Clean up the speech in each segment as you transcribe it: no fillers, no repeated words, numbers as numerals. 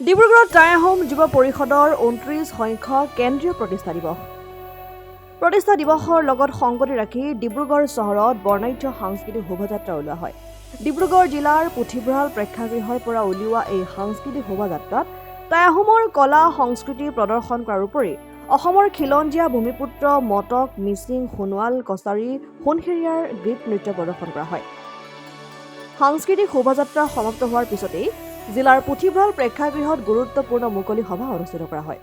ডিব্ৰুগড়ত টাই আহোম যুৱ পৰিষদৰ ২৯ সংখ্যক কেন্দ্ৰীয় প্ৰতিষ্ঠা দিৱস। প্ৰতিষ্ঠা দিৱসৰ লগত সংগতি ৰাখি ডিব্ৰুগড় চহৰত বৰ্ণাঢ্য সাংস্কৃতিক শোভাযাত্ৰা উলিওৱা হয়। ডিব্ৰুগড় জিলাৰ পুথিভঁৰাল প্ৰেক্ষাগৃহৰ পৰা উলিওৱা এই সাংস্কৃতিক শোভাযাত্ৰাত টাই আহোমৰ কলা সংস্কৃতি প্ৰদৰ্শন কৰাৰ উপৰি অসমৰ খিলঞ্জীয়া ভূমিপুত্ৰ মটক, মিচিং, সোণোৱাল, কছাৰী, সোণখেৰীয়াৰ গীত নৃত্য প্ৰদৰ্শন কৰা হয়। সাংস্কৃতিক শোভাযাত্ৰা সমাপ্ত হোৱাৰ পিছতেই জিলাৰ পুথিভঁৰাল প্ৰেক্ষাগৃহত গুৰুত্বপূৰ্ণ মুকলি সভা অনুষ্ঠিত কৰা হয়।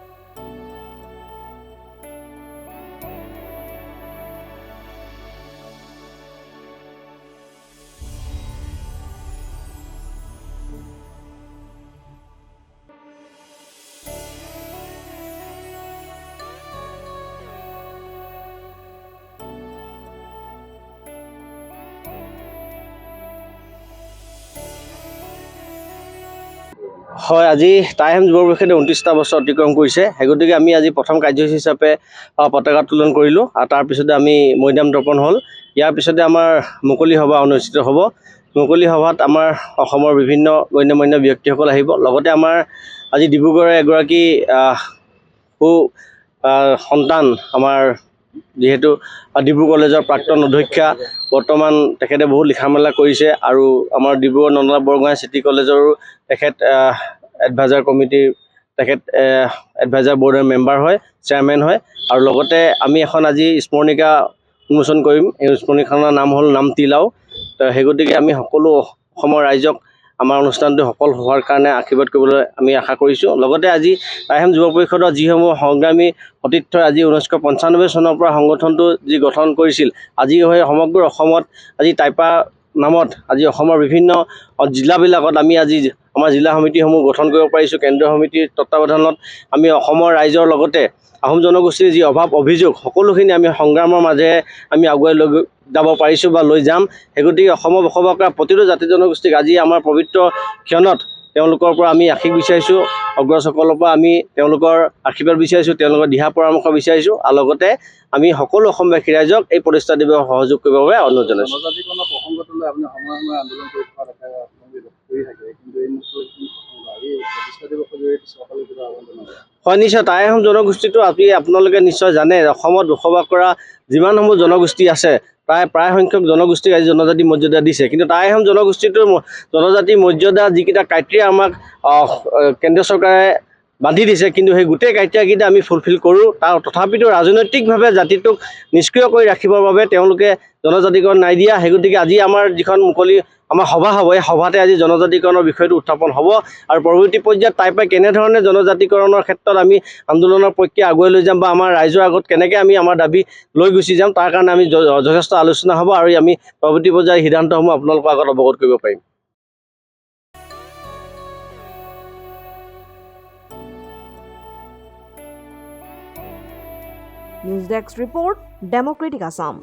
হয়, আজি টাই আহোম যুৱ পৰিষদে ২৯টা বছৰ অতিক্ৰম কৰিছে। সেই গতিকে আমি আজি প্ৰথম কাৰ্যসূচী হিচাপে পতাকা উত্তোলন কৰিলোঁ আৰু তাৰপিছতে আমি মৈদাম দৰ্পণ হ'ল। ইয়াৰ পিছতে আমাৰ মুকলি সভা অনুষ্ঠিত হ'ব। মুকলি সভাত আমাৰ অসমৰ বিভিন্ন গণ্যমান্য ব্যক্তিসকল আহিব। লগতে আমাৰ আজি ডিব্ৰুগড়ৰ এগৰাকী সু সন্তান, আমাৰ যিহেতু ডিব্ৰুগড় কলেজৰ প্ৰাক্তন অধ্যক্ষা, বৰ্তমান তেখেতে বহুত লিখা মেলা কৰিছে আৰু আমাৰ ডিব্ৰুগড় নন্দলাল বৰগোহাঁই চিটি কলেজৰো তেখেত এডভাইজাৰ কমিটিৰ এডভাইজাৰ বৰ্ডৰ মেম্বাৰ হয়, চেয়াৰমেন হয়। আৰু লগতে আমি এখন আজি স্মৰণিকা উন্মোচন কৰিম। এই স্মৰণিকাখনৰ নাম হ'ল নামতি লাও। তো সেই গতিকে আমি সকলো অসমৰ ৰাইজক আমাৰ অনুষ্ঠানটো সফল হোৱাৰ কাৰণে আশীৰ্বাদ কৰিবলৈ আমি আশা কৰিছোঁ। লগতে আজি টাই আহোম যুৱ পৰিষদৰ যিসমূহ সংগ্ৰামী সতীৰ্থই আজি 1995 চনৰ পৰা সংগঠনটো যি গঠন কৰিছিল, আজি হৈ সমগ্ৰ অসমত আজি টাইপা নামত আজি অসমৰ বিভিন্ন জিলাবিলাকত আমি আজি আমাৰ জিলা সমিতিসমূহ গঠন কৰিব পাৰিছোঁ। কেন্দ্ৰীয় সমিতিৰ তত্বাৱধানত আমি অসমৰ ৰাইজৰ লগতে আহোম জনগোষ্ঠীৰ যি অভাৱ অভিযোগ সকলোখিনি আমি সংগ্ৰামৰ মাজেৰে আমি আগুৱাই লৈ যাব পাৰিছোঁ বা লৈ যাম। সেই গতিকে অসমত বসবাস কৰা প্ৰতিটো জাতি জনগোষ্ঠীক আজি আমাৰ পবিত্ৰ ক্ষণত তেওঁলোকৰ পৰা আমি আশীষ বিচাৰিছোঁ। অগ্ৰজসকলৰ পৰা আমি তেওঁলোকৰ আশীৰ্বাদ বিচাৰিছোঁ, তেওঁলোকৰ দিহা পৰামৰ্শ বিচাৰিছোঁ আৰু লগতে আমি সকলো অসমবাসী ৰাইজক এই প্ৰতিষ্ঠা দিৱসত সহযোগ কৰিবৰ বাবে অনুৰোধ জনাইছোঁ। জনজাতিকৰণৰ প্ৰসংগটো লৈ আপুনি সময়ে সময়ে আন্দোলন কৰি থকা দেখা কৰি থাকে, কিন্তু এই প্ৰতিষ্ঠা দিৱসৰ জৰিয়তে চৰকাৰে কিবা আহ্বান জনাব? হয়, নিশ্চয়। টাই আহোম জনগোষ্ঠীটো আপোনালোকে নিশ্চয় জানে, অসমত বসবাস কৰা যিমানসমূহ জনগোষ্ঠী আছে প্ৰায় সংখ্যক জনগোষ্ঠীক আজি জনজাতি মৰ্যাদা দিছে। কিন্তু টাই আহোম জনগোষ্ঠীটোৰ জনজাতি মৰ্যাদা যিকেইটা ক্ৰাইটেৰিয়া আমাক কেন্দ্ৰীয় চৰকাৰে বান্ধি দিছে, কিন্তু সেই গোটেই ক্ৰাইটেৰিয়াকেইটা আমি ফুলফিল কৰোঁ। তথাপিতো ৰাজনৈতিকভাৱে জাতিটোক নিষ্ক্ৰিয় কৰি ৰাখিবৰ বাবে তেওঁলোকে জনজাতিকৰণ নাই দিয়া। সেই গতিকে আজি আমাৰ যিখন মুকলি আমাৰ সভা হ'ব, এই সভাতে আজি জনজাতিকৰণৰ বিষয়টো উত্থাপন হ'ব আৰু পৰৱৰ্তী পৰ্যায়ত টাইপাই কেনেধৰণে জনজাতিকৰণৰ ক্ষেত্ৰত আমি আন্দোলনৰ প্ৰক্ৰিয়া আগুৱাই লৈ যাম বা আমাৰ ৰাইজৰ আগত কেনেকৈ আমি আমাৰ দাবী লৈ গুচি যাম, তাৰ কাৰণে আমি যথেষ্ট আলোচনা হ'ব আৰু আমি পৰৱৰ্তী পৰ্যায়ৰ সিদ্ধান্তসমূহ আপোনালোকৰ আগত অৱগত কৰিব পাৰিম। News desk report, democratic Assam.